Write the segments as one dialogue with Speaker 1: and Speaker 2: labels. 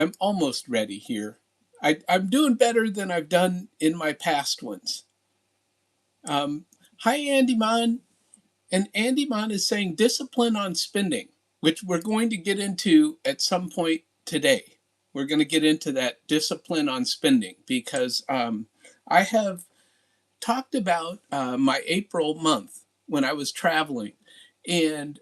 Speaker 1: I'm almost ready here. I'm doing better than I've done in my past ones. Um, Hi, Andy Mon. And Andy Mon is saying discipline on spending, which we're going to get into at some point today. We're going to get into that discipline on spending because I have talked about my April month when I was traveling. And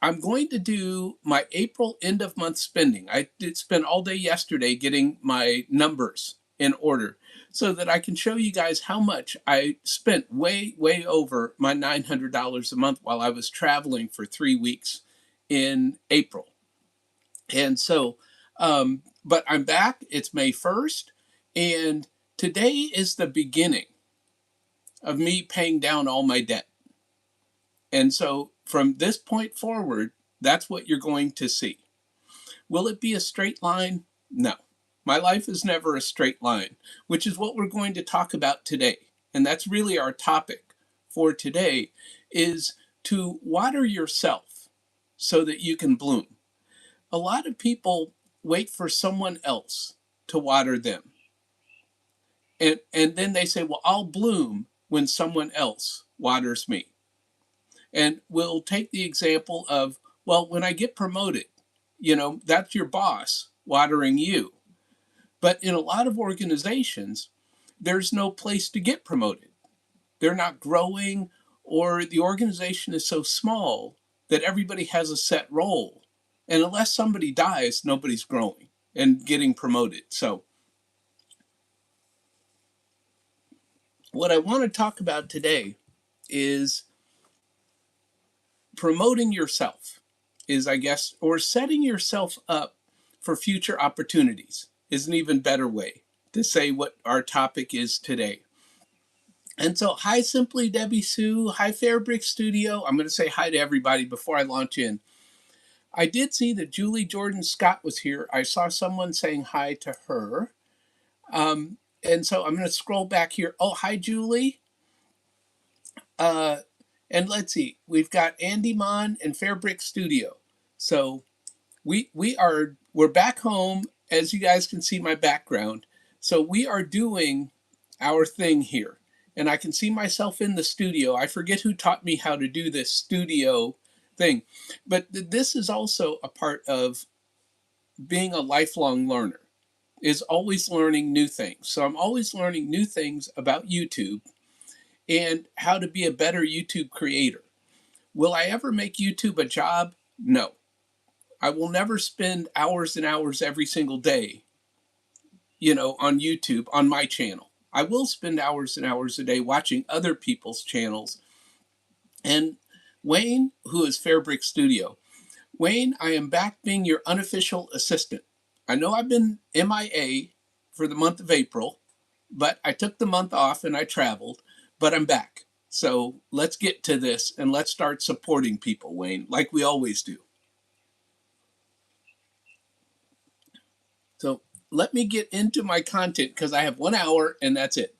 Speaker 1: I'm going to do my April end of month spending. I did spend all day yesterday getting my numbers in order so that I can show you guys how much I spent way over my $900 a month while I was traveling for 3 weeks in April. And so, but I'm back. It's May 1st. And today is the beginning of me paying down all my debt. And so from this point forward, that's what you're going to see. Will it be a straight line? No. My life is never a straight line, which is what we're going to talk about today. And that's really our topic for today is to water yourself so that you can bloom. A lot of people wait for someone else to water them. And then they say, well, I'll bloom when someone else waters me. And we'll take the example of, well, when I get promoted, that's your boss watering you. But in a lot of organizations, there's no place to get promoted. They're not growing, or the organization is so small that everybody has a set role. And unless somebody dies, nobody's growing and getting promoted. So, what I want to talk about today is promoting yourself, is, I guess, or setting yourself up for future opportunities is an even better way to say what our topic is today. And so, hi, Simply Debbie Sue. Hi, Fairbrick Studio. I'm going to say hi to everybody before I launch in. I did see that Julie Jordan Scott was here. I saw someone saying hi to her. And so I'm going to scroll back here. Oh, hi, Julie. And let's see. We've got Andy Mon and Fairbrick Studio. So we're back home, as you guys can see my background. So we are doing our thing here, and I can see myself in the studio. I forget who taught me how to do this studio thing, but this is also a part of being a lifelong learner, is always learning new things. So I'm always learning new things about YouTube and how to be a better YouTube creator. Will I ever make YouTube a job? No. I will never spend hours and hours every single day, on YouTube, on my channel. I will spend hours and hours a day watching other people's channels. And Wayne, who is Fairbrick Studio, Wayne, I am back being your unofficial assistant. I know I've been MIA for the month of April, but I took the month off and I traveled, but I'm back. So let's get to this and let's start supporting people, Wayne, like we always do. So let me get into my content because I have 1 hour and that's it.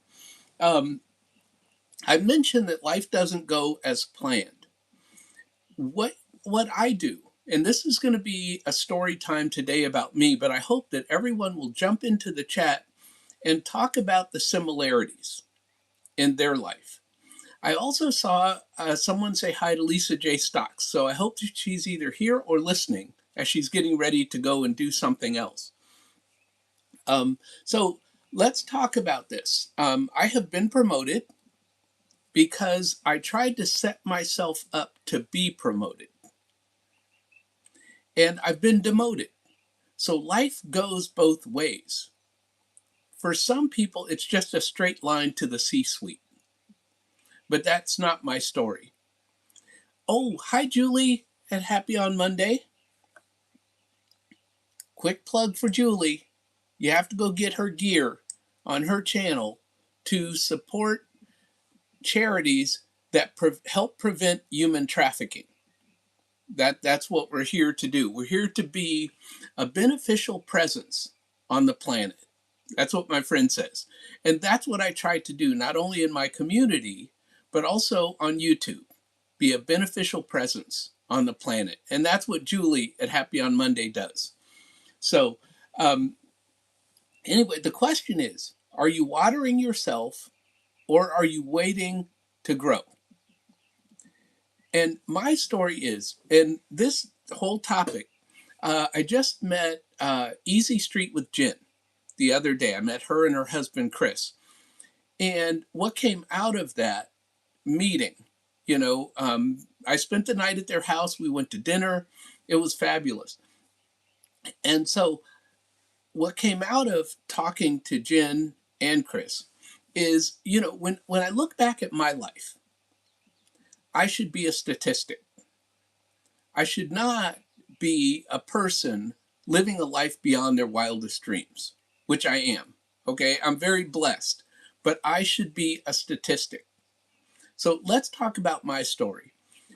Speaker 1: I mentioned that life doesn't go as planned. What I do, and this is going to be a story time today about me, but I hope that everyone will jump into the chat and talk about the similarities in their life. I also saw someone say hi to Lisa J. Stocks, so I hope that she's either here or listening as she's getting ready to go and do something else. So let's talk about this. I have been promoted because I tried to set myself up to be promoted. And I've been demoted. So life goes both ways. For some people, it's just a straight line to the C-suite. But that's not my story. Oh, hi, Julie, and happy on Monday. Quick plug for Julie. You have to go get her gear on her channel to support charities that help prevent human trafficking. That's what we're here to do. We're here to be a beneficial presence on the planet. That's what my friend says. And that's what I try to do, not only in my community, but also on YouTube. Be a beneficial presence on the planet. And that's what Julie at Happy on Monday does. So Um, anyway, the question is, are you watering yourself or are you waiting to grow? And my story is, and this whole topic, I just met Easy Street with Jen the other day. I met her and her husband, Chris. And what came out of that meeting, I spent the night at their house. We went to dinner. It was fabulous. And so, what came out of talking to Jen and Chris is, when I look back at my life, I should be a statistic. I should not be a person living a life beyond their wildest dreams, which I am. Okay, I'm very blessed, but I should be a statistic. So let's talk about my story.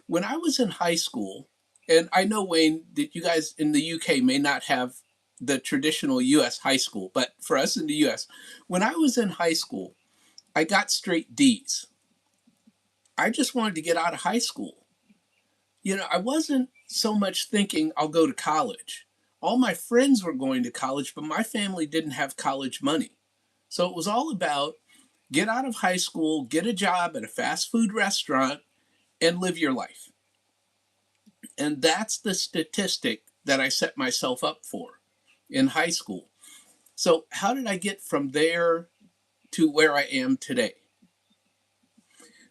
Speaker 1: When I was in high school, and I know, Wayne, that you guys in the UK may not have the traditional US high school, but for us in the US, when I was in high school, I got straight D's. I just wanted to get out of high school. I wasn't so much thinking I'll go to college. All my friends were going to college, but my family didn't have college money. So it was all about get out of high school, get a job at a fast food restaurant, and live your life. And that's the statistic that I set myself up for in high school. So, how did I get from there to where I am today?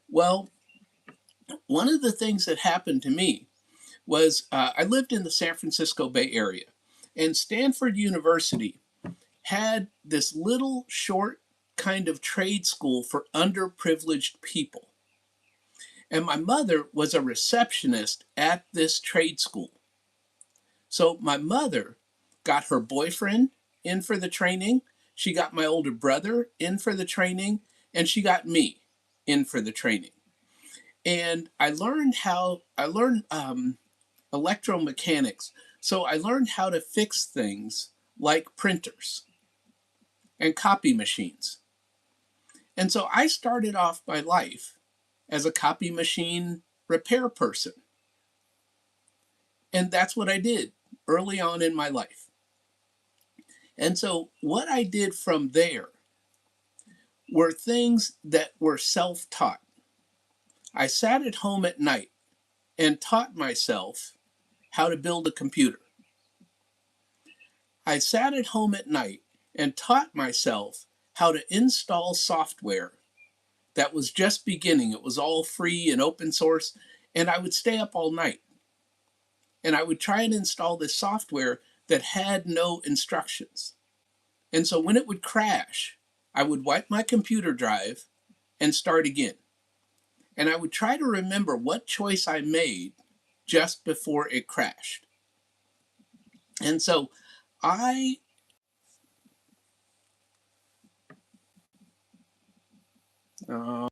Speaker 1: Well, one of the things that happened to me was I lived in the San Francisco Bay Area, and Stanford University had this little short kind of trade school for underprivileged people. And my mother was a receptionist at this trade school. So my mother got her boyfriend in for the training, she got my older brother in for the training, and she got me in for the training. And I learned electromechanics. So I learned how to fix things like printers and copy machines. And so I started off my life as a copy machine repair person. And that's what I did early on in my life. And so what I did from there were things that were self taught. I sat at home at night and taught myself how to build a computer. I sat at home at night and taught myself how to install software that was just beginning. It was all free and open source. And I would stay up all night and I would try and install this software that had no instructions. And so when it would crash, I would wipe my computer drive and start again. And I would try to remember what choice I made just before it crashed. And so I uh,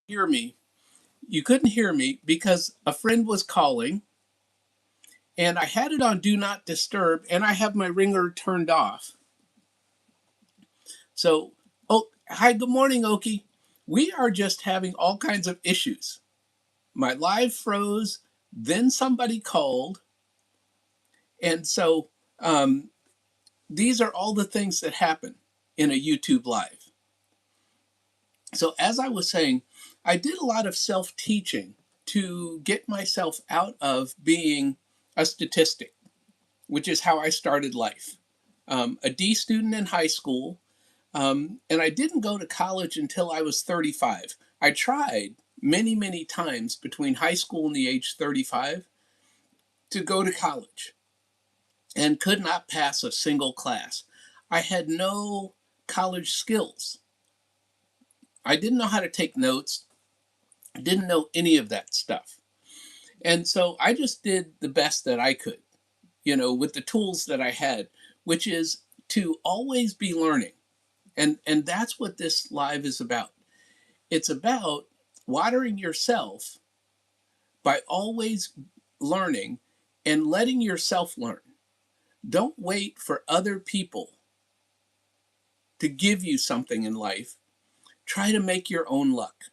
Speaker 1: hear me. You couldn't hear me because a friend was calling and I had it on do not disturb and I have my ringer turned off. So, oh, hi, good morning, Oki. We are just having all kinds of issues. My live froze, then somebody called. And so these are all the things that happen in a YouTube live. So, as I was saying, I did a lot of self teaching to get myself out of being a statistic, which is how I started life. A D student in high school, and I didn't go to college until I was 35. I tried many, many times between high school and the age 35 to go to college and could not pass a single class. I had no college skills. I didn't know how to take notes, didn't know any of that stuff. And so I just did the best that I could, with the tools that I had, which is to always be learning. And that's what this live is about. It's about watering yourself by always learning and letting yourself learn. Don't wait for other people to give you something in life. Try to make your own luck.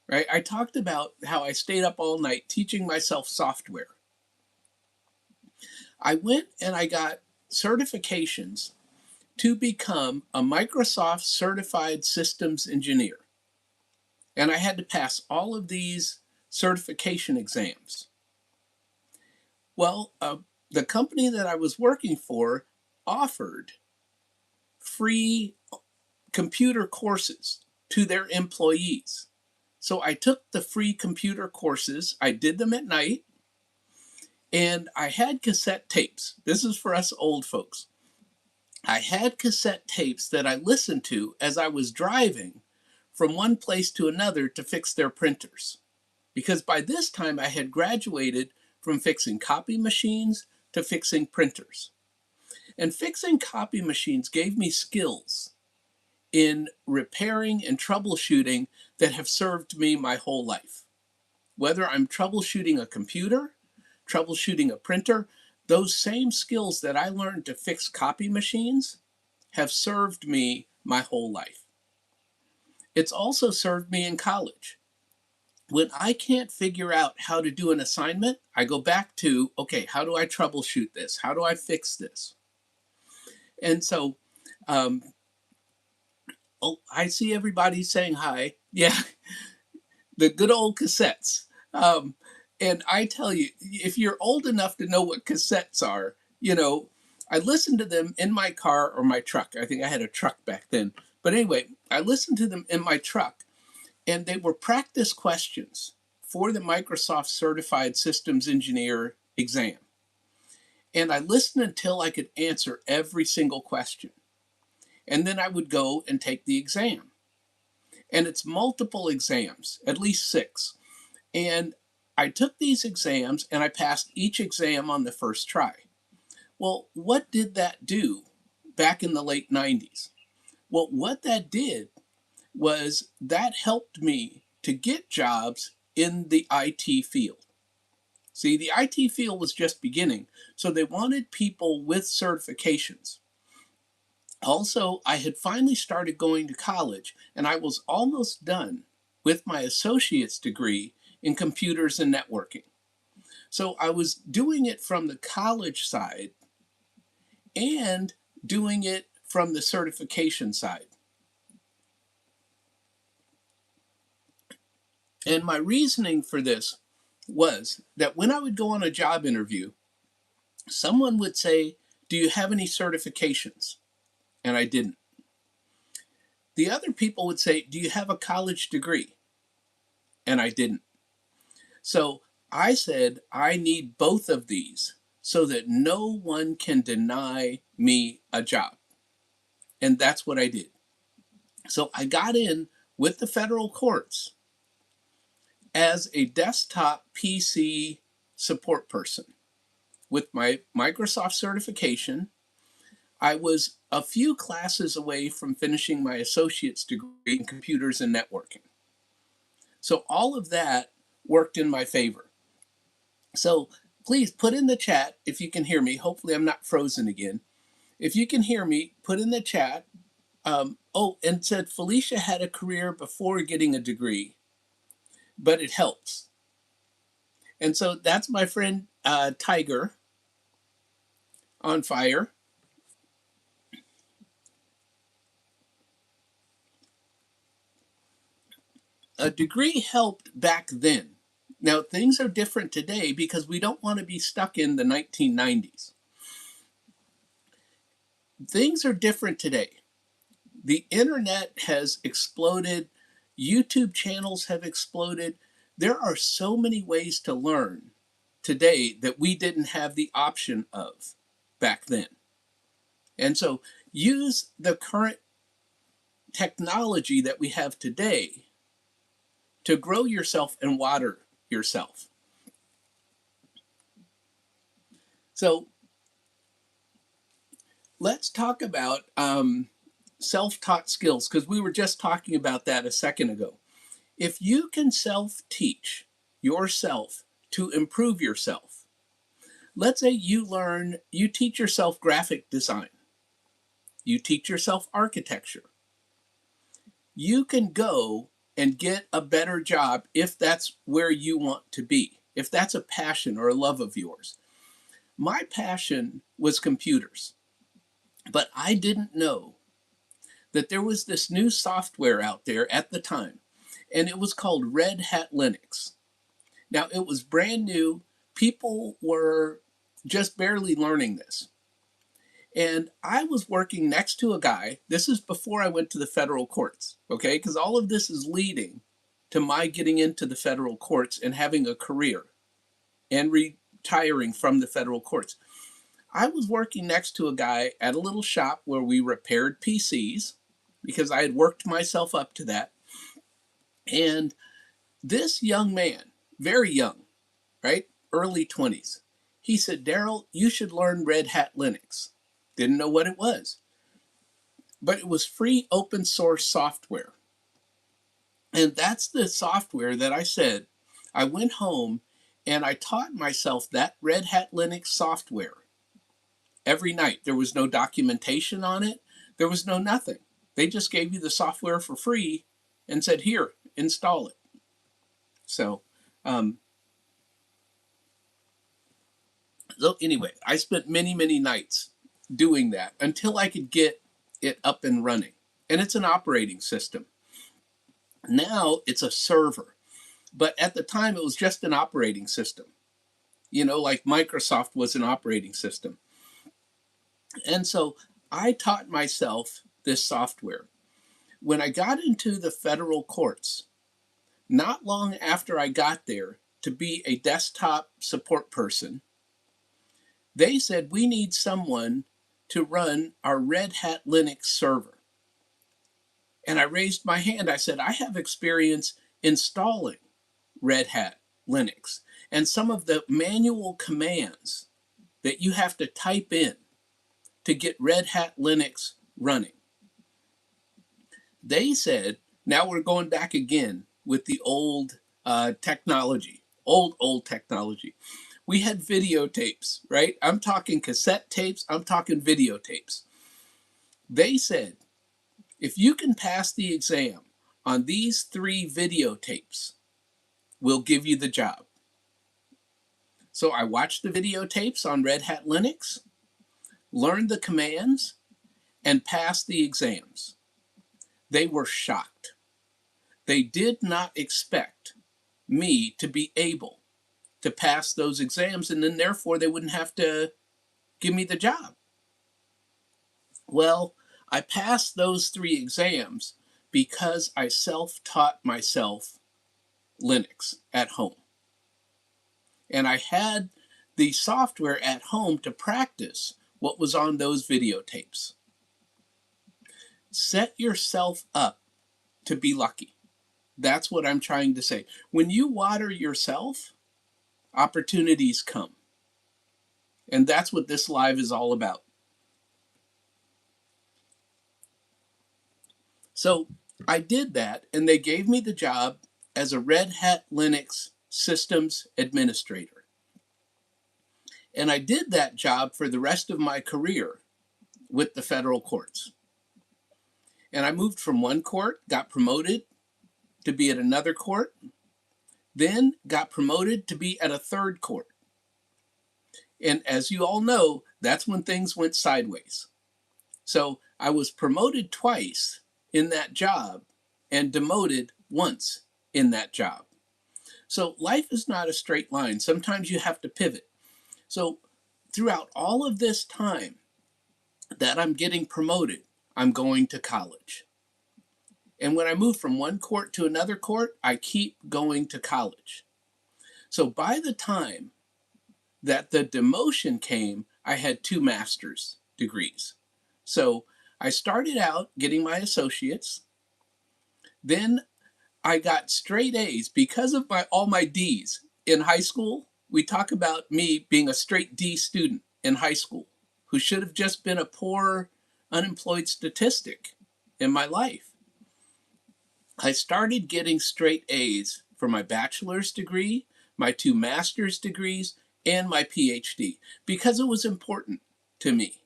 Speaker 1: Right? I talked about how I stayed up all night teaching myself software. I went and I got certifications to become a Microsoft certified systems engineer. And I had to pass all of these certification exams. Well, the company that I was working for offered free computer courses to their employees. So I took the free computer courses, I did them at night, and I had cassette tapes. This is for us old folks. I had cassette tapes that I listened to as I was driving from one place to another to fix their printers. Because by this time I had graduated from fixing copy machines to fixing printers. And fixing copy machines gave me skills in repairing and troubleshooting that have served me my whole life. Whether I'm troubleshooting a computer, troubleshooting a printer, those same skills that I learned to fix copy machines have served me my whole life. It's also served me in college. When I can't figure out how to do an assignment, I go back to, okay, how do I troubleshoot this? How do I fix this? And so, oh, I see everybody saying hi. Yeah, the good old cassettes. And I tell you, if you're old enough to know what cassettes are, I listened to them in my car or my truck. I think I had a truck back then. But anyway, I listened to them in my truck, and they were practice questions for the Microsoft Certified Systems Engineer exam. And I listened until I could answer every single question. And then I would go and take the exam. And it's multiple exams, at least 6. And I took these exams and I passed each exam on the first try. Well, what did that do back in the late 90s? Well, what that did was that helped me to get jobs in the IT field. See, the IT field was just beginning, so they wanted people with certifications. Also, I had finally started going to college, and I was almost done with my associate's degree in computers and networking. So I was doing it from the college side and doing it from the certification side. And my reasoning for this was that when I would go on a job interview, someone would say, "Do you have any certifications?" And I didn't. The other people would say, "Do you have a college degree?" And I didn't. So I said, I need both of these so that no one can deny me a job. And that's what I did. So I got in with the federal courts as a desktop PC support person with my Microsoft certification. I was a few classes away from finishing my associate's degree in computers and networking. So all of that worked in my favor. So please put in the chat if you can hear me. Hopefully I'm not frozen again. If you can hear me, put in the chat. And said Felicia had a career before getting a degree, but it helps. And so that's my friend Tiger on fire. A degree helped back then. Now, things are different today because we don't want to be stuck in the 1990s. Things are different today. The internet has exploded. YouTube channels have exploded. There are so many ways to learn today that we didn't have the option of back then. And so use the current technology that we have today to grow yourself and water yourself. So let's talk about self-taught skills, because we were just talking about that a second ago. If you can self-teach yourself to improve yourself. Let's say you teach yourself graphic design, you teach yourself architecture. You can go and get a better job if that's where you want to be, if that's a passion or a love of yours. My passion was computers, but I didn't know that there was this new software out there at the time, and it was called Red Hat Linux. Now, it was brand new. People were just barely learning this. And I was working next to a guy. This is before I went to the federal courts, okay? Because all of this is leading to my getting into the federal courts and having a career and retiring from the federal courts. I was working next to a guy at a little shop where we repaired PCs because I had worked myself up to that. And this young man, very young, right? Early 20s, he said, Daryl, you should learn Red Hat Linux. Didn't know what it was, but it was free open source software. And that's the software that I said, I went home and I taught myself that Red Hat Linux software every night. There was no documentation on it. There was no nothing. They just gave you the software for free and said, here, install it. So anyway, I spent many, many nights doing that until I could get it up and running. And it's an operating system. Now it's a server. But at the time, it was just an operating system. You know, like Microsoft was an operating system. And so I taught myself this software. When I got into the federal courts, not long after I got there to be a desktop support person, they said, we need someone to run our Red Hat Linux server. And I raised my hand. I said, I have experience installing Red Hat Linux and some of the manual commands that you have to type in to get Red Hat Linux running. They said, now we're going back again with the old technology, old technology. We had videotapes, right? I'm talking cassette tapes, I'm talking videotapes. They said, if you can pass the exam on these 3 videotapes, we'll give you the job. So I watched the videotapes on Red Hat Linux, learned the commands, and passed the exams. They were shocked. They did not expect me to be able to pass those exams, and then therefore they wouldn't have to give me the job. Well, I passed those 3 exams because I self-taught myself Linux at home. And I had the software at home to practice what was on those videotapes. Set yourself up to be lucky. That's what I'm trying to say. When you water yourself, opportunities come. And that's what this live is all about. So I did that, and they gave me the job as a Red Hat Linux systems administrator. And I did that job for the rest of my career with the federal courts. And I moved from one court, got promoted to be at another court, then got promoted to be at a third court. And as you all know, that's when things went sideways. So I was promoted twice in that job and demoted once in that job. So life is not a straight line. Sometimes you have to pivot. So throughout all of this time that I'm getting promoted, I'm going to college. And when I move from one court to another court, I keep going to college. So by the time that the demotion came, I had 2 master's degrees. So I started out getting my associates. Then I got straight A's because of all my D's. In high school, we talk about me being a straight D student in high school who should have just been a poor unemployed statistic in my life. I started getting straight A's for my bachelor's degree, my 2 master's degrees, and my PhD because it was important to me.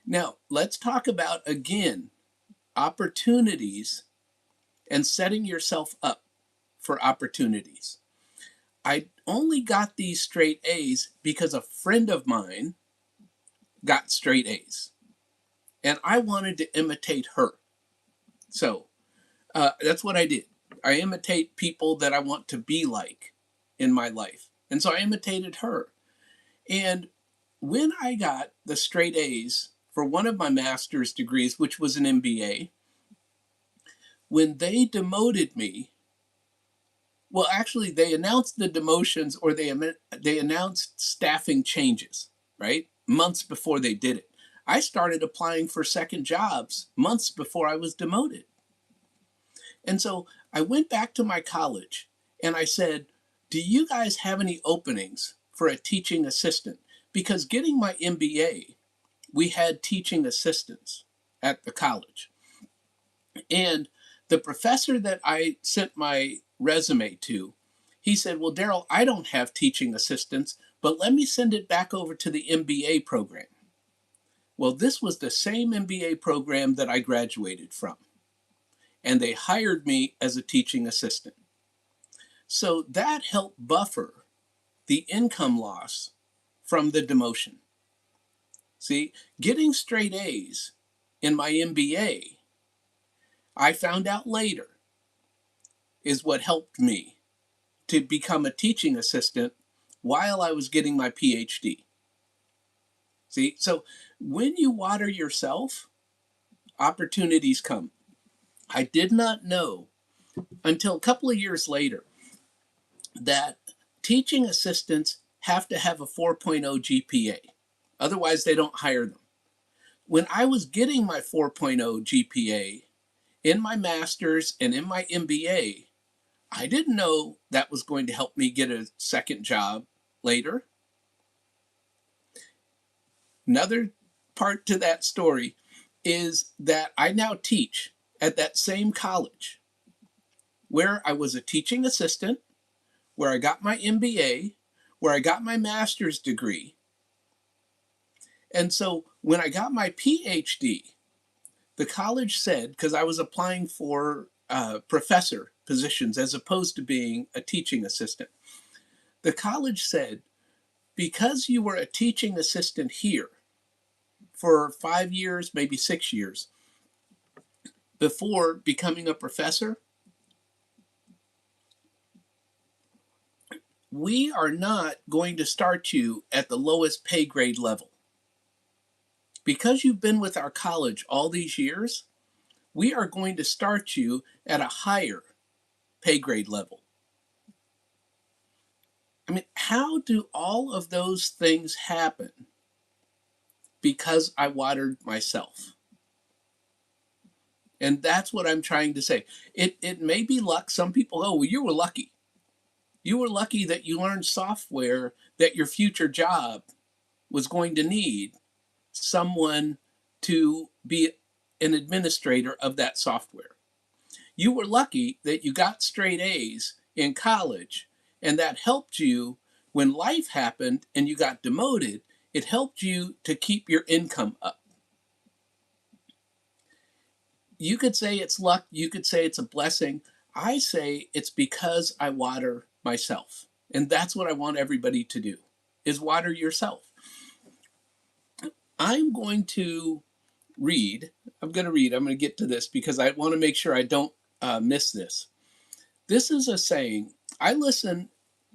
Speaker 1: Now, let's talk about again opportunities and setting yourself up for opportunities. I only got these straight A's because a friend of mine got straight A's and I wanted to imitate her. So that's what I did. I imitate people that I want to be like in my life. And so I imitated her. And when I got the straight A's for one of my master's degrees, which was an MBA, when they demoted me, well, actually, they announced the demotions or they announced staffing changes, right? Months before they did it. I started applying for second jobs months before I was demoted. And so I went back to my college and I said, do you guys have any openings for a teaching assistant? Because getting my MBA, we had teaching assistants at the college. And the professor that I sent my resume to, he said, well, Daryl, I don't have teaching assistants, but let me send it back over to the MBA program. Well, this was the same MBA program that I graduated from. And they hired me as a teaching assistant. So that helped buffer the income loss from the demotion. See, getting straight A's in my MBA, I found out later, is what helped me to become a teaching assistant while I was getting my PhD. See, so when you water yourself, opportunities come. I did not know until a couple of years later that teaching assistants have to have a 4.0 GPA. Otherwise, they don't hire them. When I was getting my 4.0 GPA in my master's and in my MBA, I didn't know that was going to help me get a second job later. Another part to that story is that I now teach at that same college where I was a teaching assistant, where I got my MBA, where I got my master's degree. And so when I got my PhD, the college said, because I was applying for professor positions as opposed to being a teaching assistant, the college said, because you were a teaching assistant here for 5 years, maybe 6 years, before becoming a professor, we are not going to start you at the lowest pay grade level. Because you've been with our college all these years, we are going to start you at a higher pay grade level. I mean, how do all of those things happen? Because I watered myself. And that's what I'm trying to say. It may be luck. Some people, oh, well, you were lucky. You were lucky that you learned software that your future job was going to need someone to be an administrator of that software. You were lucky that you got straight A's in college, and that helped you when life happened and you got demoted. It helped you to keep your income up. You could say it's luck, you could say it's a blessing. I say it's because I water myself. And that's what I want everybody to do, is water yourself. I'm going to read. I'm going to get to this because I want to make sure I don't miss this. This is a saying. I listen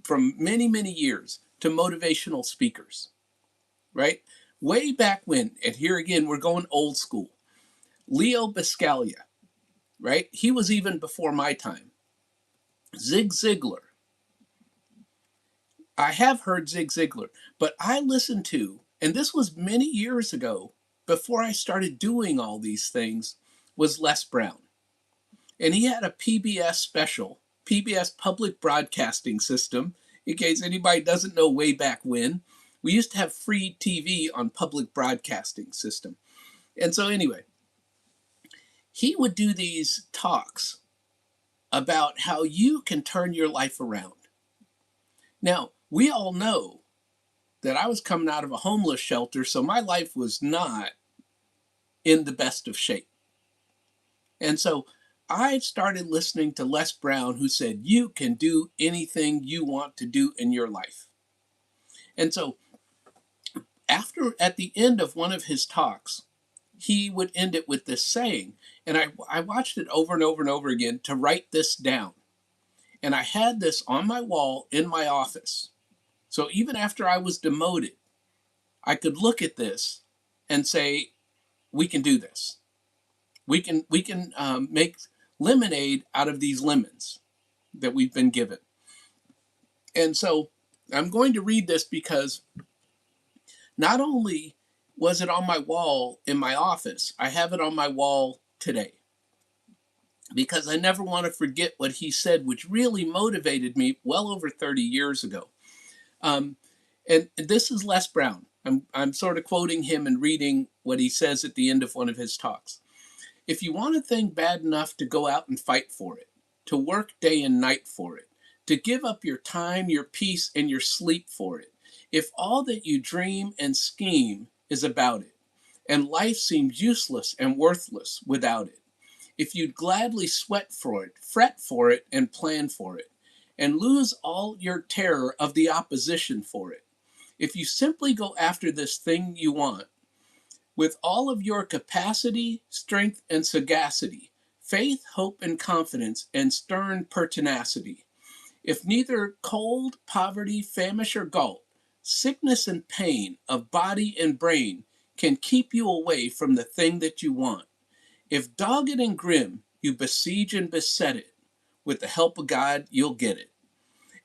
Speaker 1: from many, many years to motivational speakers, right? Way back when, and here again, we're going old school. Leo Biscaglia, right? He was even before my time. Zig Ziglar. I have heard Zig Ziglar, but I listened to, and this was many years ago, before I started doing all these things, was Les Brown. And he had a PBS special, PBS Public Broadcasting System, in case anybody doesn't know way back when. We used to have free TV on Public Broadcasting System. And so anyway, he would do these talks about how you can turn your life around. Now, we all know that I was coming out of a homeless shelter, so my life was not in the best of shape. And so I started listening to Les Brown, who said, "You can do anything you want to do in your life." And so, at the end of one of his talks, he would end it with this saying. And I watched it over and over and over again to write this down. And I had this on my wall in my office. So even after I was demoted, I could look at this and say, we can do this. We can make lemonade out of these lemons that we've been given. And so I'm going to read this because not only was it on my wall in my office, I have it on my wall today because I never want to forget what he said, which really motivated me well over 30 years ago. Um, and this is Les Brown. I'm sort of quoting him and reading what he says at the end of one of his talks. If you want a thing bad enough to go out and fight for it, to work day and night for it, to give up your time, your peace, and your sleep for it, if all that you dream and scheme is about it, and life seems useless and worthless without it, if you'd gladly sweat for it, fret for it, and plan for it, and lose all your terror of the opposition for it, if you simply go after this thing you want, with all of your capacity, strength, and sagacity, faith, hope, and confidence, and stern pertinacity, if neither cold, poverty, famish, or gulp, sickness and pain of body and brain can keep you away from the thing that you want, if dogged and grim you besiege and beset it, with the help of God, you'll get it.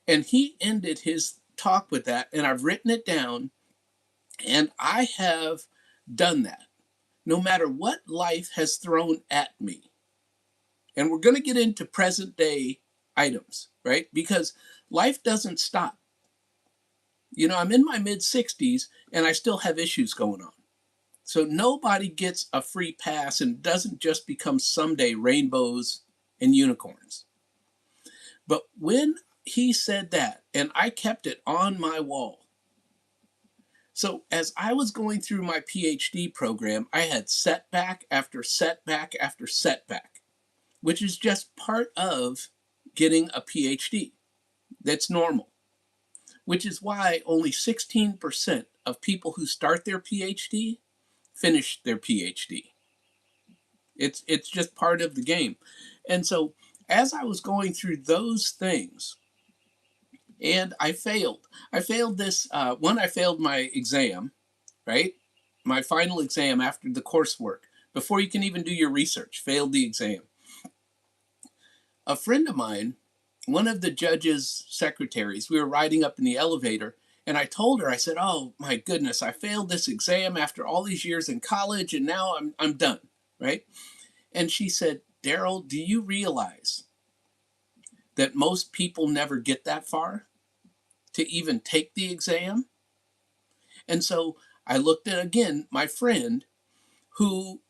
Speaker 1: And he ended his talk with that, and I've written it down, and I have done that no matter what life has thrown at me. And we're going to get into present day items, right? Because life doesn't stop. You know, I'm in my mid 60s and I still have issues going on. So nobody gets a free pass and doesn't just become someday rainbows and unicorns. But when he said that, and I kept it on my wall. So as I was going through my PhD program, I had setback after setback after setback, which is just part of getting a PhD. That's normal, which is why only 16% of people who start their PhD finish their PhD. It's just part of the game. And so as I was going through those things, and I failed. I failed this one. I failed my exam, right? My final exam after the coursework, before you can even do your research. Failed the exam. A friend of mine, one of the judge's secretaries, we were riding up in the elevator, and I told her, I said, "Oh my goodness, I failed this exam after all these years in college, and now I'm done," right? And she said, "Daryl, do you realize that most people never get that far to even take the exam?" And so I looked at, again, my friend who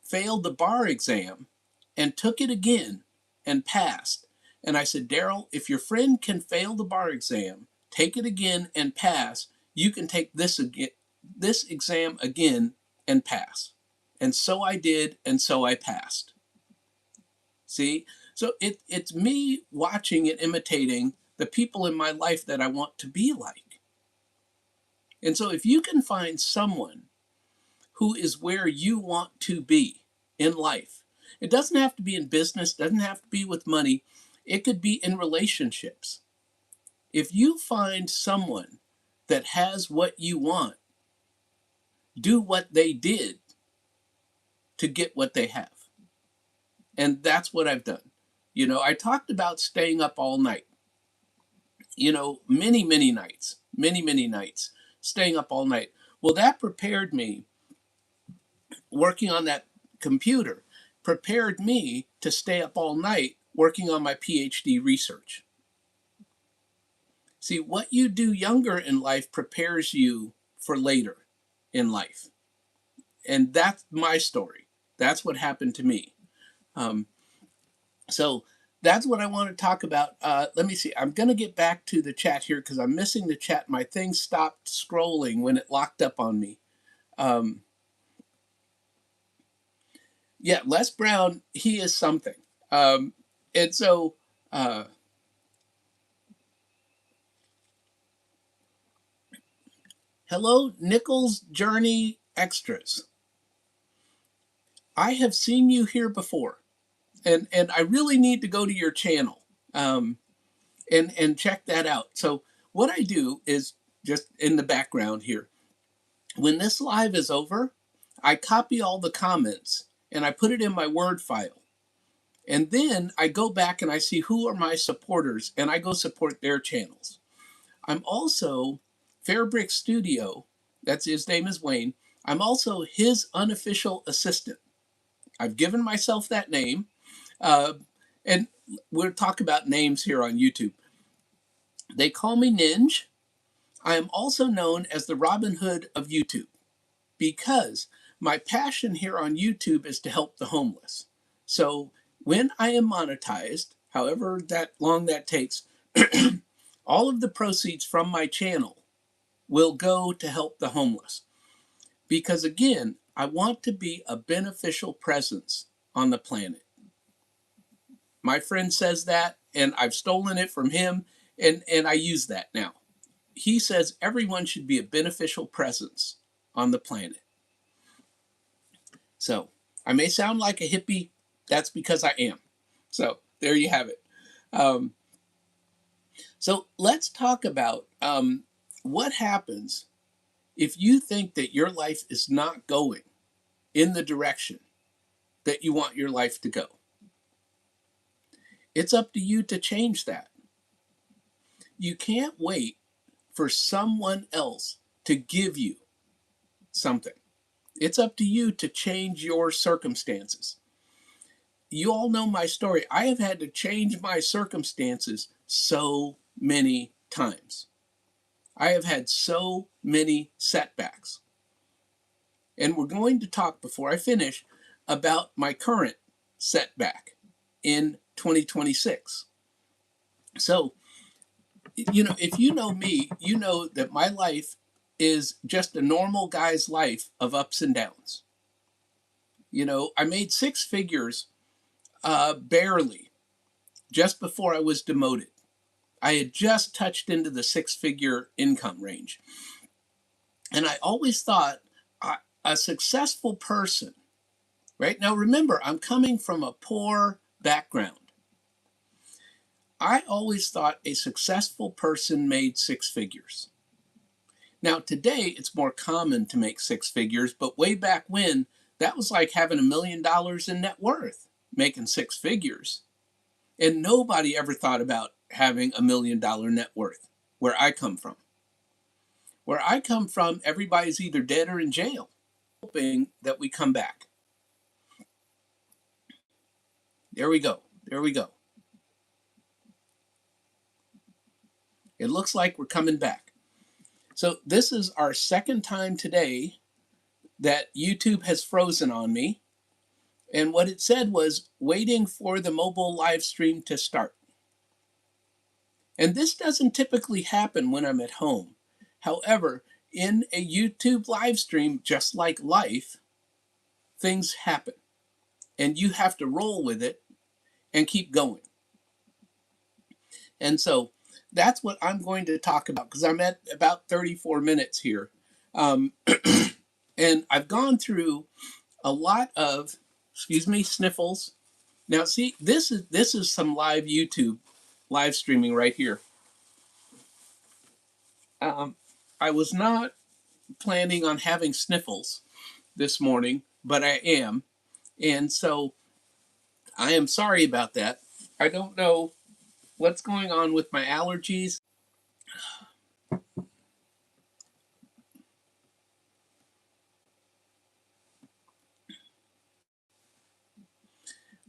Speaker 1: failed the bar exam and took it again and passed. And I said, "Daryl, if your friend can fail the bar exam, take it again and pass, you can take this exam again and pass." And so I did, and so I passed. See? So it's me watching and imitating the people in my life that I want to be like. And so if you can find someone who is where you want to be in life, it doesn't have to be in business, doesn't have to be with money, it could be in relationships. If you find someone that has what you want, do what they did to get what they have. And that's what I've done. You know, I talked about staying up all night. You know, many nights, many nights, staying up all night. Well, that prepared me, working on that computer, prepared me to stay up all night working on my PhD research. See, what you do younger in life prepares you for later in life. And that's my story. That's what happened to me. Um, so that's what I want to talk about. Let me see. I'm going to get back to the chat here because I'm missing the chat. My thing stopped scrolling when it locked up on me. Um, yeah, Les Brown, he is something. And so, hello, Nichols Journey Extras. I have seen you here before, and I really need to go to your channel um, and check that out. So what I do is just in the background here. When this live is over, I copy all the comments and I put it in my Word file. And then I go back and I see who are my supporters and I go support their channels. I'm also Fairbrick Studio, that's his name is Wayne. I'm also his unofficial assistant. I've given myself that name. And we'll talk about names here on YouTube. They call me Ninja. I am also known as the Robin Hood of YouTube because my passion here on YouTube is to help the homeless. So when I am monetized, however that long that takes, all of the proceeds from my channel will go to help the homeless. Because again, I want to be a beneficial presence on the planet. My friend says that, and I've stolen it from him, and I use that now. He says everyone should be a beneficial presence on the planet. So I may sound like a hippie. That's because I am. So there you have it. So let's talk about what happens if you think that your life is not going in the direction that you want your life to go. It's up to you to change that. You can't wait for someone else to give you something. It's up to you to change your circumstances. You all know my story. I have had to change my circumstances so many times. I have had so many setbacks. And we're going to talk before I finish about my current setback in 2026. So, if you know me, you know that my life is just a normal guy's life of ups and downs. I made six figures barely just before I was demoted. I had just touched into the six-figure income range. And I always thought a successful person, right? Now remember, I'm coming from a poor background. I always thought a successful person made six figures. Now today, it's more common to make six figures, but way back when, that was like having $1 million in net worth, making six figures. And nobody ever thought about having $1 million net worth where I come from. Where I come from, everybody's either dead or in jail, hoping that we come back. There we go. There we go. It looks like we're coming back. So this is our second time today that YouTube has frozen on me. And what it said was waiting for the mobile live stream to start. And this doesn't typically happen when I'm at home. However, in a YouTube live stream, just like life, things happen. And you have to roll with it and keep going. And so that's what I'm going to talk about because I'm at about 34 minutes here. And I've gone through a lot of, excuse me, sniffles. Now, see, this is some live YouTube live streaming right here. I was not planning on having sniffles this morning, but I am. And so I am sorry about that. I don't know what's going on with my allergies.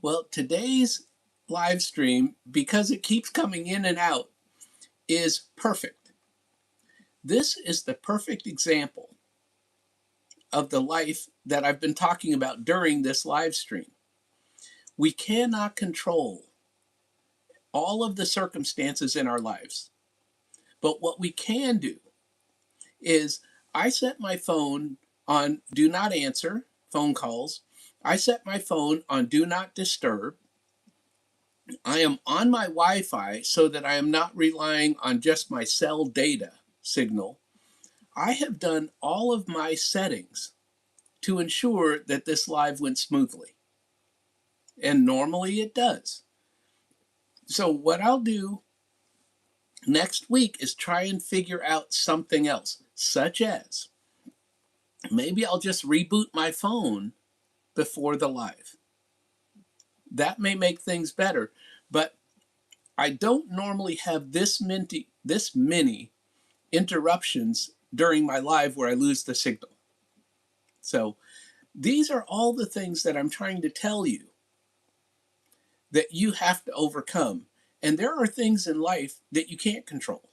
Speaker 1: Well, today's live stream, because it keeps coming in and out, is perfect. This is the perfect example of the life that I've been talking about during this live stream. We cannot control all of the circumstances in our lives. But what we can do is I set my phone on do not answer phone calls. I set my phone on do not disturb. I am on my Wi Fi so that I am not relying on just my cell data signal. I have done all of my settings to ensure that this live went smoothly. And normally it does. So, what I'll do next week is try and figure out something else, such as maybe I'll just reboot my phone before the live. That may make things better, but I don't normally have this many interruptions during my live where I lose the signal. So these are all the things that I'm trying to tell you that you have to overcome. And there are things in life that you can't control.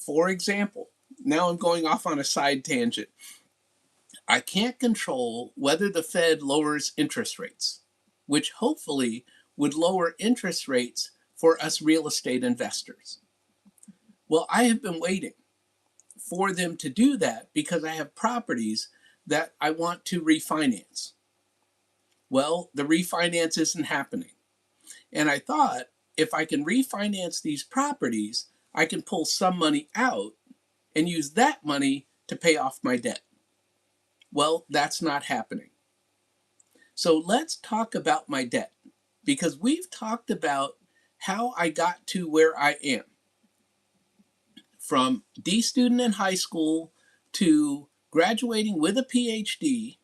Speaker 1: For example, now I'm going off on a side tangent. I can't control whether the Fed lowers interest rates, which hopefully would lower interest rates for us real estate investors. Well, I have been waiting for them to do that because I have properties that I want to refinance. Well, the refinance isn't happening. And I thought if I can refinance these properties, I can pull some money out and use that money to pay off my debt. Well, that's not happening. So let's talk about my debt, because we've talked about how I got to where I am. From D student in high school to graduating with a PhD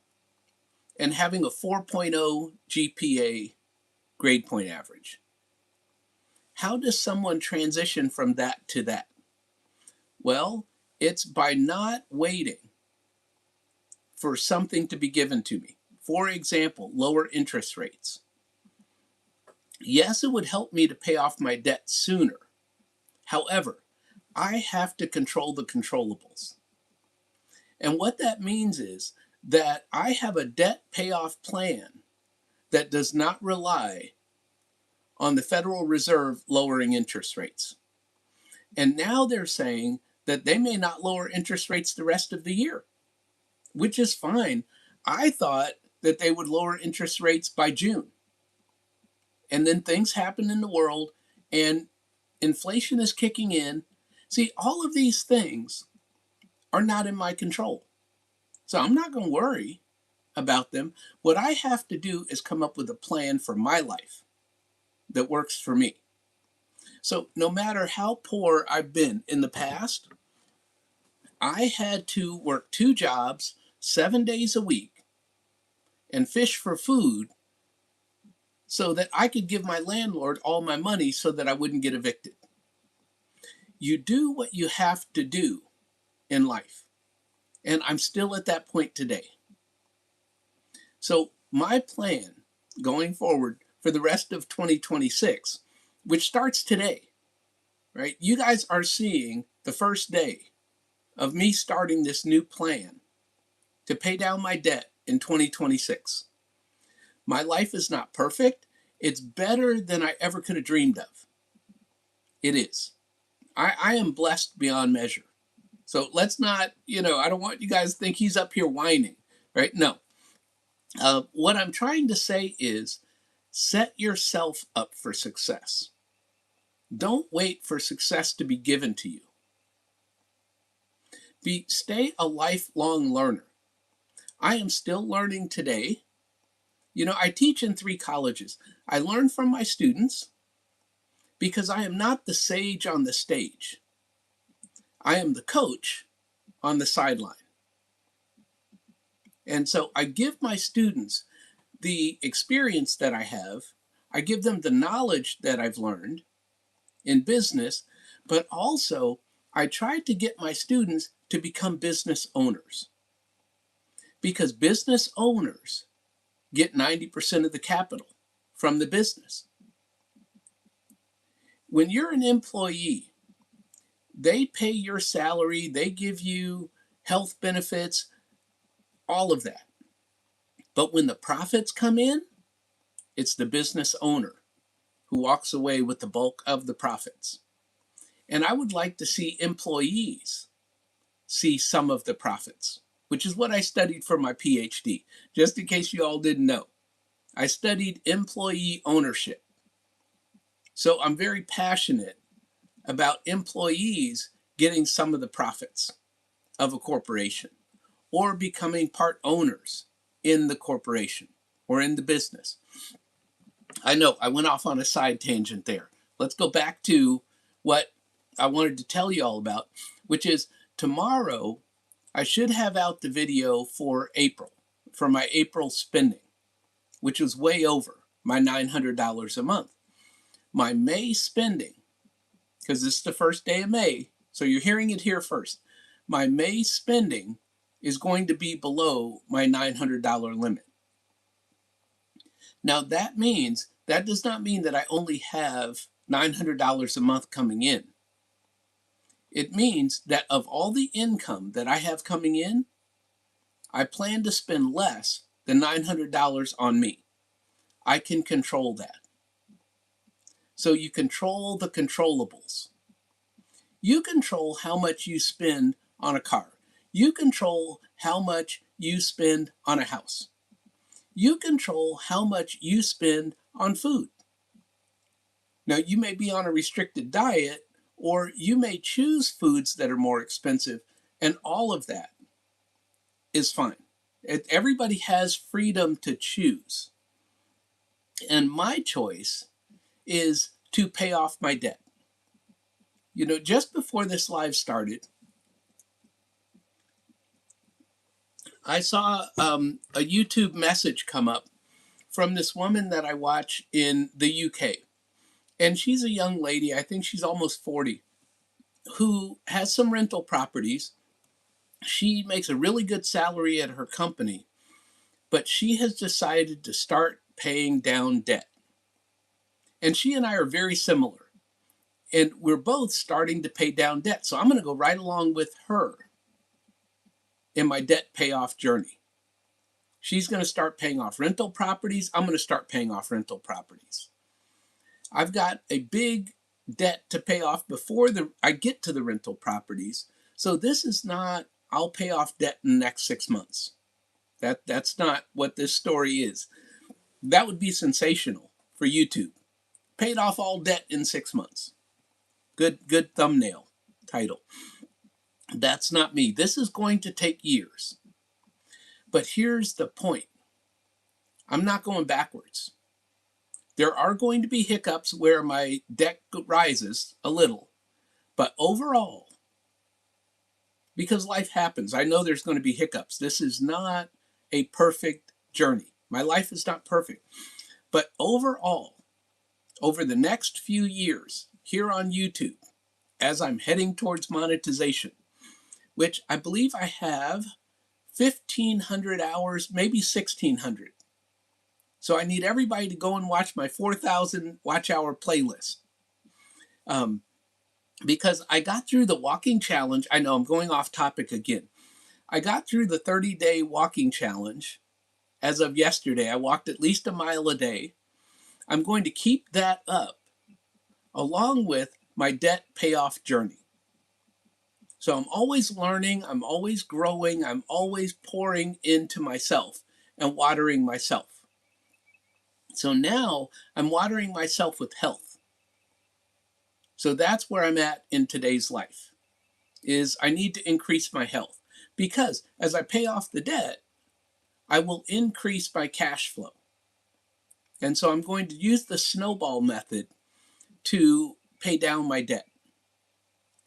Speaker 1: and having a 4.0 GPA grade point average. How does someone transition from that to that? Well, it's by not waiting for something to be given to me. For example, lower interest rates. Yes, it would help me to pay off my debt sooner. However, I have to control the controllables. And what that means is that I have a debt payoff plan that does not rely on the Federal Reserve lowering interest rates. And now they're saying that they may not lower interest rates the rest of the year, which is fine. I thought that they would lower interest rates by June. And then things happen in the world and inflation is kicking in. See, all of these things are not in my control. So I'm not going to worry about them. What I have to do is come up with a plan for my life that works for me. So no matter how poor I've been in the past, I had to work 2 jobs, 7 days a week, and fish for food so that I could give my landlord all my money so that I wouldn't get evicted. You do what you have to do in life. And I'm still at that point today. So my plan going forward for the rest of 2026, which starts today, right? You guys are seeing the first day of me starting this new plan to pay down my debt in 2026. My life is not perfect. It's better than I ever could have dreamed of. It is. I am blessed beyond measure. So let's not, I don't want you guys to think he's up here whining, right? No. What I'm trying to say is set yourself up for success. Don't wait for success to be given to you. Stay a lifelong learner. I am still learning today. I teach in 3 colleges. I learn from my students because I am not the sage on the stage. I am the coach on the sideline. And so I give my students the experience that I have. I give them the knowledge that I've learned in business, but also I try to get my students to become business owners, because business owners get 90% of the capital from the business. When you're an employee, they pay your salary, they give you health benefits, all of that. But when the profits come in, it's the business owner who walks away with the bulk of the profits. And I would like to see employees see some of the profits, which is what I studied for my PhD. Just in case you all didn't know, I studied employee ownership. So I'm very passionate about employees getting some of the profits of a corporation or becoming part owners in the corporation or in the business. I know I went off on a side tangent there. Let's go back to what I wanted to tell you all about, which is tomorrow I should have out the video for April, for my April spending, which was way over my $900 a month. My May spending, because this is the first day of May, so you're hearing it here first. My May spending is going to be below my $900 limit. Now that does not mean that I only have $900 a month coming in. It means that of all the income that I have coming in, I plan to spend less than $900 on me. I can control that. So you control the controllables. You control how much you spend on a car. You control how much you spend on a house. You control how much you spend on food. Now, you may be on a restricted diet, or you may choose foods that are more expensive, and all of that is fine. Everybody has freedom to choose. And my choice is to pay off my debt. You know, just before this live started, I saw a YouTube message come up from this woman that I watch in the UK. And she's a young lady, I think she's almost 40, who has some rental properties. She makes a really good salary at her company, but she has decided to start paying down debt. And she and I are very similar. And we're both starting to pay down debt. So I'm going to go right along with her in my debt payoff journey. She's going to start paying off rental properties. I'm going to start paying off rental properties. I've got a big debt to pay off before I get to the rental properties. So this is not, I'll pay off debt in the next 6 months. That's not what this story is. That would be sensational for YouTube. Paid off all debt in 6 months. Good thumbnail title. That's not me. This is going to take years. But here's the point. I'm not going backwards. There are going to be hiccups where my debt rises a little. But overall, because life happens, I know there's going to be hiccups. This is not a perfect journey. My life is not perfect. But overall, over the next few years here on YouTube, as I'm heading towards monetization, which I believe I have 1,500 hours, maybe 1,600. So I need everybody to go and watch my 4,000 watch hour playlist. Because I got through the walking challenge. I know I'm going off topic again. I got through the 30-day walking challenge. As of yesterday, I walked at least a mile a day. I'm going to keep that up along with my debt payoff journey. So I'm always learning, I'm always growing, I'm always pouring into myself and watering myself. So now I'm watering myself with health. So that's where I'm at in today's life, is I need to increase my health. Because as I pay off the debt, I will increase my cash flow. And so I'm going to use the snowball method to pay down my debt.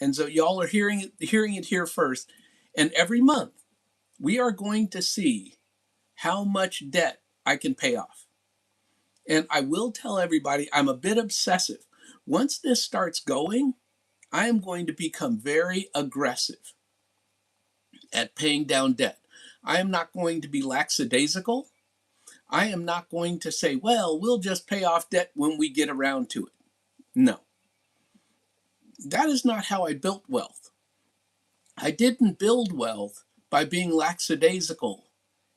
Speaker 1: And so y'all are hearing it here first. And every month, we are going to see how much debt I can pay off. And I will tell everybody, I'm a bit obsessive. Once this starts going, I am going to become very aggressive at paying down debt. I am not going to be lackadaisical. I am not going to say, well, we'll just pay off debt when we get around to it. No. That is not how I built wealth. I didn't build wealth by being lackadaisical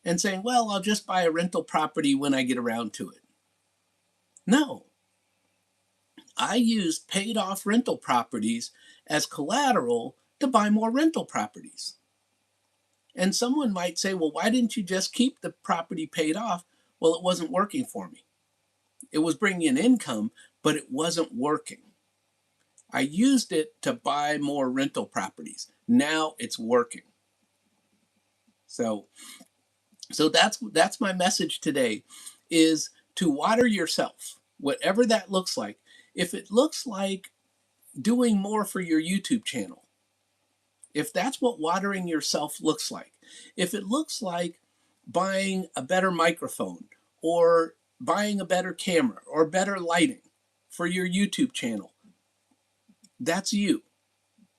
Speaker 1: and saying, well, I'll just buy a rental property when I get around to it. No. I used paid off rental properties as collateral to buy more rental properties. And someone might say, well, why didn't you just keep the property paid off? Well, it wasn't working for me. It was bringing in income, but it wasn't working. I used it to buy more rental properties. Now it's working. So that's my message today, is to water yourself, whatever that looks like. If it looks like doing more for your YouTube channel, if that's what watering yourself looks like, if it looks like buying a better microphone or buying a better camera or better lighting for your YouTube channel, that's you.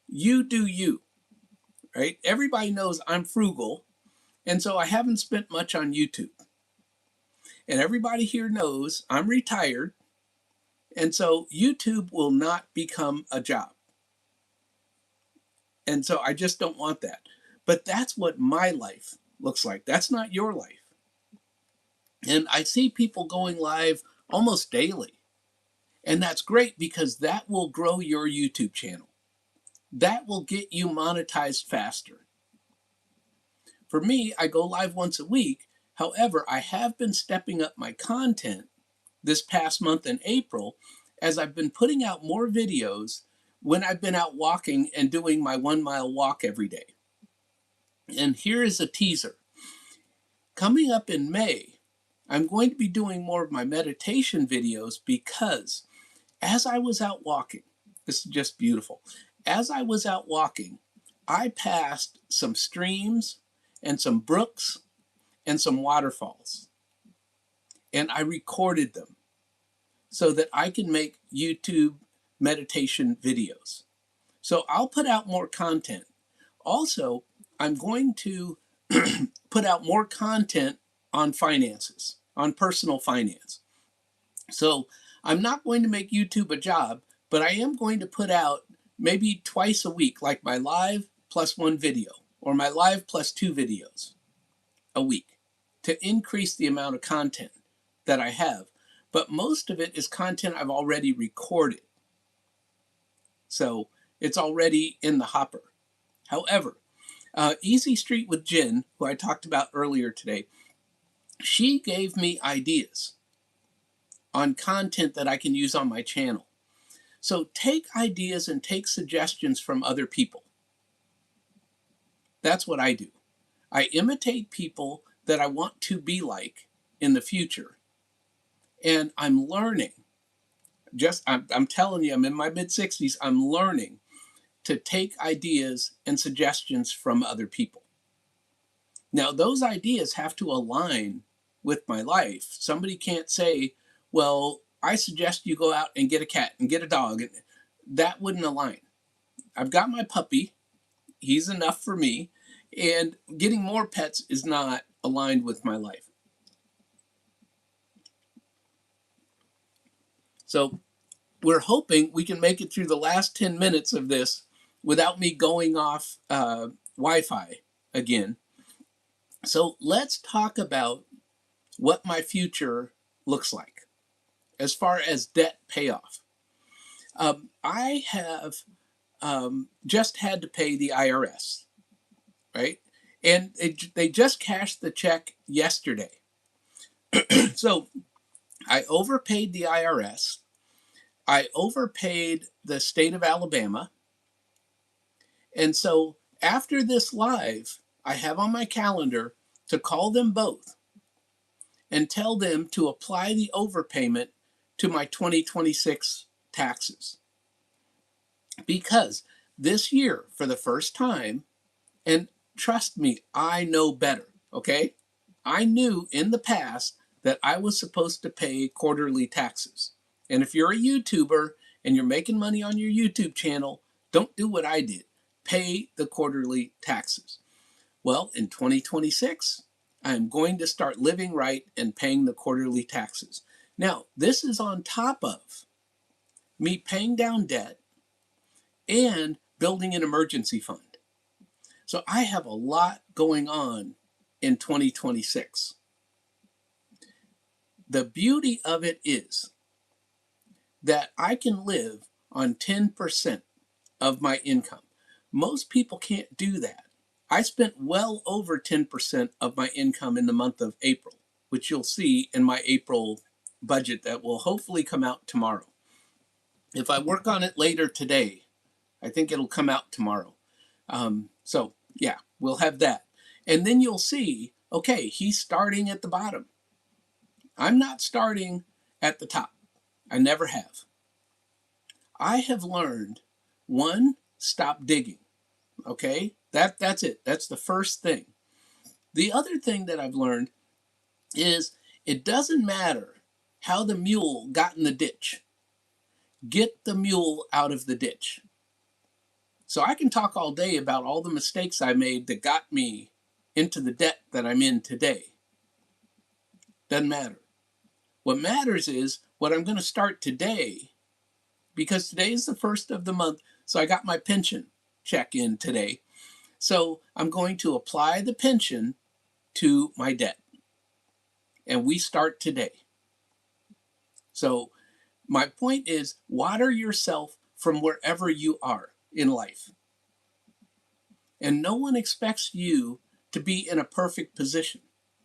Speaker 1: You do you, right? Everybody knows I'm frugal, and so I haven't spent much on YouTube. And everybody here knows I'm retired, and so YouTube will not become a job. And so I just don't want that. But that's what my life looks like. That's not your life. And I see people going live almost daily. And that's great, because that will grow your YouTube channel. That will get you monetized faster. For me, I go live once a week. However, I have been stepping up my content this past month in April, as I've been putting out more videos when I've been out walking and doing my 1 mile walk every day. And here is a teaser. Coming up in May, I'm going to be doing more of my meditation videos, because as I was out walking, this is just beautiful. As I was out walking, I passed some streams and some brooks and some waterfalls. And I recorded them so that I can make YouTube meditation videos. So I'll put out more content. Also, I'm going to put out more content on finances, on personal finance. So I'm not going to make YouTube a job, but I am going to put out maybe twice a week, like my live plus one video, or my live plus 2 videos a week, to increase the amount of content that I have. But most of it is content I've already recorded. So it's already in the hopper. However, Easy Street with Jen, who I talked about earlier today, she gave me ideas on content that I can use on my channel. So take ideas and take suggestions from other people. That's what I do. I imitate people that I want to be like in the future. And I'm learning. I'm telling you, I'm in my mid-60s. I'm learning to take ideas and suggestions from other people. Now, those ideas have to align with my life. Somebody can't say, well, I suggest you go out and get a cat and get a dog. That wouldn't align. I've got my puppy. He's enough for me. And getting more pets is not aligned with my life. So we're hoping we can make it through the last 10 minutes of this without me going off Wi-Fi again. So let's talk about what my future looks like as far as debt payoff. I have just had to pay the IRS, right? And they just cashed the check yesterday. So I overpaid the IRS. I overpaid the state of Alabama. And so after this live, I have on my calendar to call them both and tell them to apply the overpayment to my 2026 taxes. Because this year, for the first time, and trust me, I know better, okay? I knew in the past that I was supposed to pay quarterly taxes. And if you're a YouTuber and you're making money on your YouTube channel, don't do what I did. Pay the quarterly taxes. Well, in 2026, I'm going to start living right and paying the quarterly taxes. Now, this is on top of me paying down debt and building an emergency fund. So I have a lot going on in 2026. The beauty of it is that I can live on 10% of my income. Most people can't do that. I spent well over 10% of my income in the month of April, which you'll see in my April budget that will hopefully come out tomorrow. If I work on it later today, I think it'll come out tomorrow. So, yeah, we'll have that. And then you'll see, okay, he's starting at the bottom. I'm not starting at the top. I never have. I have learned, one, stop digging. Okay? That's it. That's the first thing. The other thing that I've learned is it doesn't matter how the mule got in the ditch. Get the mule out of the ditch. So I can talk all day about all the mistakes I made that got me into the debt that I'm in today. Doesn't matter. What matters is what I'm going to start today, because today is the first of the month. So I got my pension check in today. So I'm going to apply the pension to my debt. And we start today. So my point is, water yourself from wherever you are in life. And no one expects you to be in a perfect position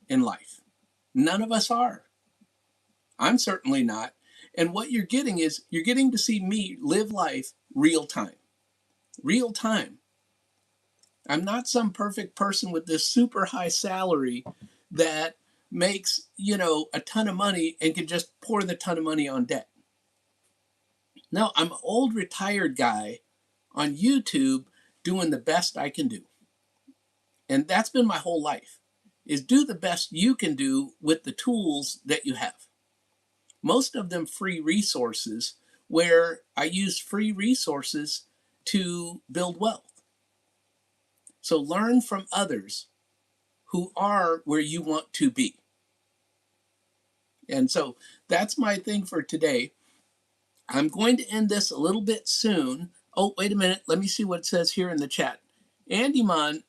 Speaker 1: in life. None of us are. I'm certainly not. And what you're getting is you're getting to see me live life real time. Real time. I'm not some perfect person with this super high salary that makes, a ton of money and can just pour the ton of money on debt. No, I'm an old retired guy on YouTube doing the best I can do. And that's been my whole life, is do the best you can do with the tools that you have. Most of them free resources, where I use free resources to build wealth. So learn from others who are where you want to be. And so that's my thing for today. I'm going to end this a little bit soon. Oh, wait a minute. Let me see what it says here in the chat. Andy Mon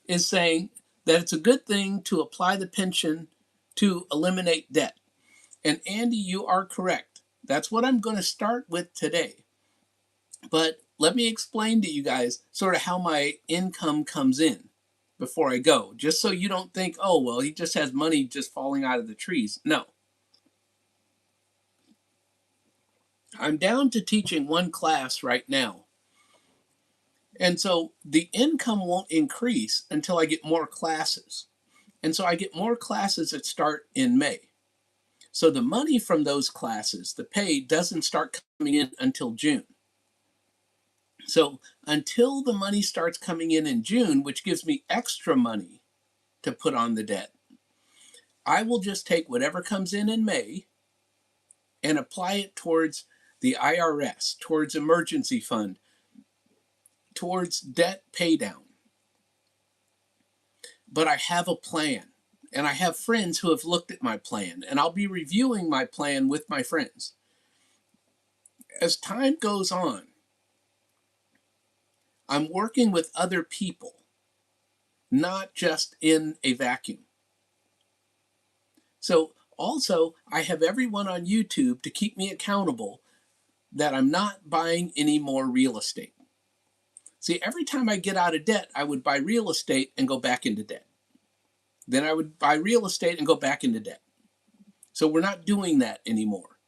Speaker 1: is saying that it's a good thing to apply the pension to eliminate debt. And Andy, you are correct. That's what I'm going to start with today. But let me explain to you guys sort of how my income comes in before I go, just so you don't think, oh, well, he just has money just falling out of the trees. No. I'm down to teaching one class right now. And so the income won't increase until I get more classes. And so I get more classes that start in May. So the money from those classes, the pay, doesn't start coming in until June. So until the money starts coming in June, which gives me extra money to put on the debt, I will just take whatever comes in May and apply it towards the IRS, towards emergency fund, towards debt pay down. But I have a plan, and I have friends who have looked at my plan, and I'll be reviewing my plan with my friends. As time goes on, I'm working with other people, not just in a vacuum. So also, I have everyone on YouTube to keep me accountable that I'm not buying any more real estate. See, every time I get out of debt, I would buy real estate and go back into debt. Then I would buy real estate and go back into debt. So we're not doing that anymore.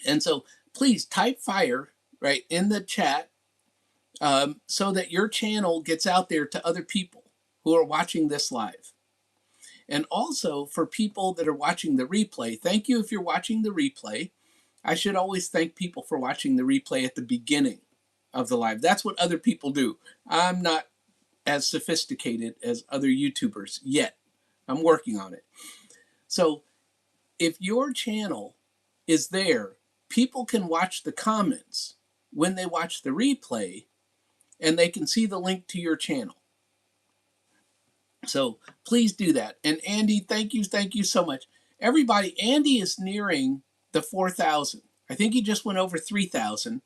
Speaker 1: And so please type fire right in the chat so that your channel gets out there to other people who are watching this live. And also for people that are watching the replay, thank you if you're watching the replay. I should always thank people for watching the replay at the beginning of the live. That's what other people do. I'm not as sophisticated as other YouTubers yet. I'm working on it. So if your channel is there, people can watch the comments when they watch the replay, and they can see the link to your channel. So please do that. And Andy, thank you so much. Everybody, Andy is nearing the 4,000. I think he just went over 3,000,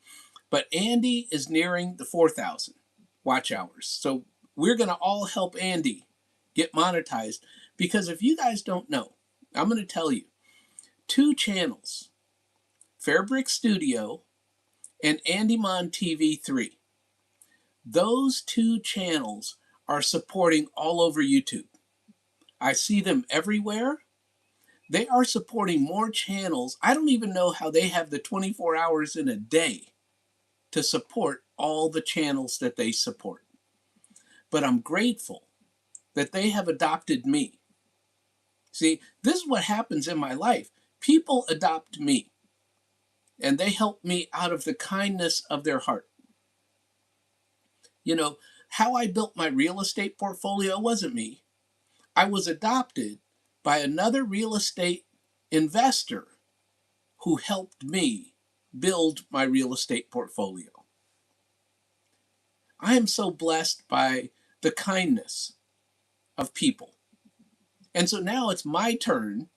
Speaker 1: but Andy is nearing the 4,000 watch hours. So we're going to all help Andy get monetized, because if you guys don't know, I'm going to tell you, 2 channels Fairbrick Studio and Andymon TV3. Those two channels are supporting all over YouTube. I see them everywhere. They are supporting more channels. I don't even know how they have the 24 hours in a day to support all the channels that they support. But I'm grateful that they have adopted me. See, this is what happens in my life. People adopt me, and they help me out of the kindness of their heart. You know, how I built my real estate portfolio wasn't me. I was adopted by another real estate investor who helped me build my real estate portfolio. I am so blessed by the kindness of people. And so now it's my turn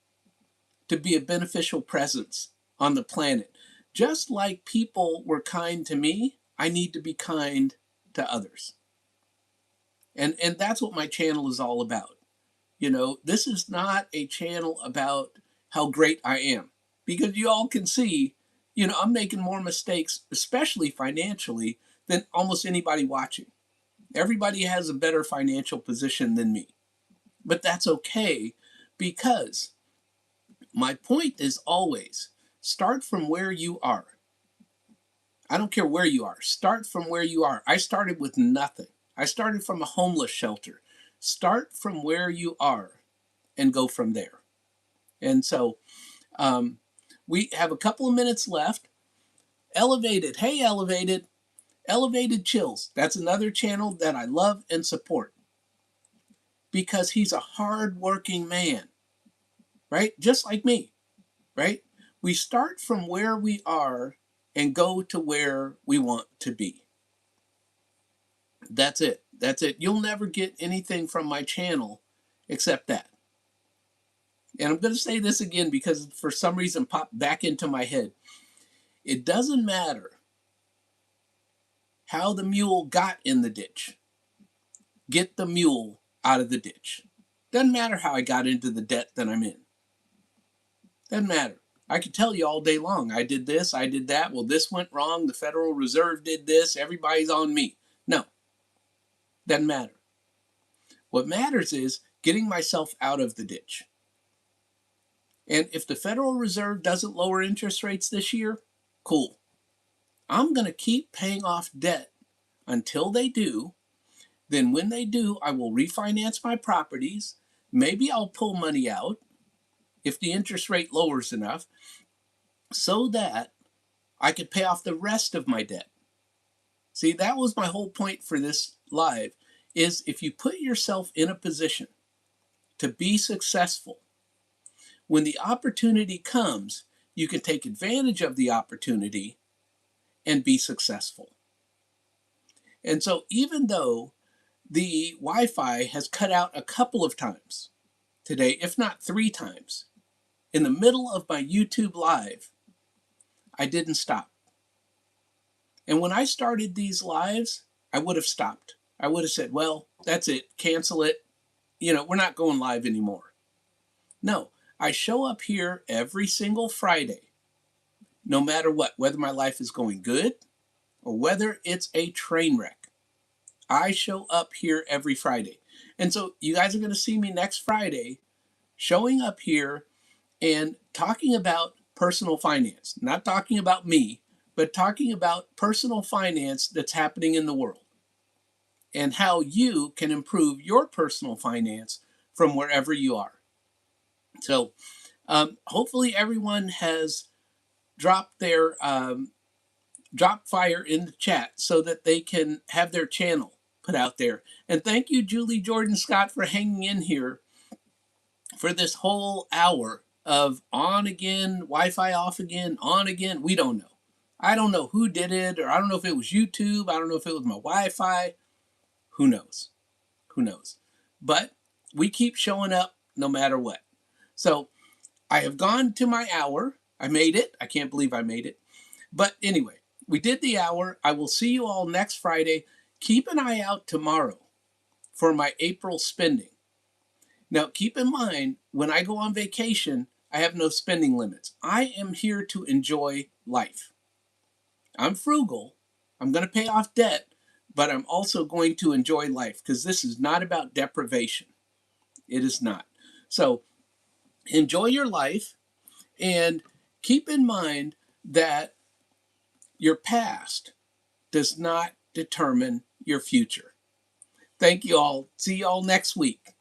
Speaker 1: to be a beneficial presence on the planet. Just like people were kind to me, I need to be kind to others. And that's what my channel is all about. You know, this is not a channel about how great I am, because you all can see, you know, I'm making more mistakes, especially financially, than almost anybody watching. Everybody has a better financial position than me. But that's okay, because my point is always start from where you are. I don't care where you are. Start from where you are. I started with nothing. I started from a homeless shelter. Start from where you are and go from there. And so we have a couple of minutes left. Elevated. Hey, Elevated. Elevated Chills. That's another channel that I love and support, because he's a hard-working man, right? Just like me, right? We start from where we are and go to where we want to be. That's it. That's it. You'll never get anything from my channel except that. And I'm going to say this again because for some reason popped back into my head. It doesn't matter how the mule got in the ditch. Get the mule out of the ditch. Doesn't matter how I got into the debt that I'm in. Doesn't matter. I could tell you all day long, I did this, I did that. Well, this went wrong. The Federal Reserve did this. Everybody's on me. No, doesn't matter. What matters is getting myself out of the ditch. And if the Federal Reserve doesn't lower interest rates this year, cool. I'm going to keep paying off debt until they do. Then when they do, I will refinance my properties. Maybe I'll pull money out if the interest rate lowers enough so that I could pay off the rest of my debt. See, that was my whole point for this live, is if you put yourself in a position to be successful, when the opportunity comes, you can take advantage of the opportunity and be successful. And so even though the Wi-Fi has cut out a couple of times today, if not 3 times, in the middle of my YouTube live, I didn't stop. And when I started these lives, I would have stopped. I would have said, well, that's it, cancel it. You know, we're not going live anymore. No, I show up here every single Friday, no matter what, whether my life is going good or whether it's a train wreck. I show up here every Friday. And so you guys are going to see me next Friday showing up here and talking about personal finance. Not talking about me, but talking about personal finance that's happening in the world and how you can improve your personal finance from wherever you are. So hopefully everyone has dropped their drop fire in the chat so that they can have their channel put out there. And thank you, Julie Jordan Scott, for hanging in here for this whole hour of on again, Wi-Fi off again, on again. We don't know. I don't know who did it, or I don't know if it was YouTube. I don't know if it was my Wi-Fi. Who knows? Who knows? But we keep showing up no matter what. So I have gone to my hour. I made it. I can't believe I made it. But anyway, we did the hour. I will see you all next Friday. Keep an eye out tomorrow for my April spending. Now, keep in mind, when I go on vacation, I have no spending limits. I am here to enjoy life. I'm frugal. I'm going to pay off debt, but I'm also going to enjoy life because this is not about deprivation. It is not. So enjoy your life and keep in mind that your past does not determine your future. Thank you all. See you all next week.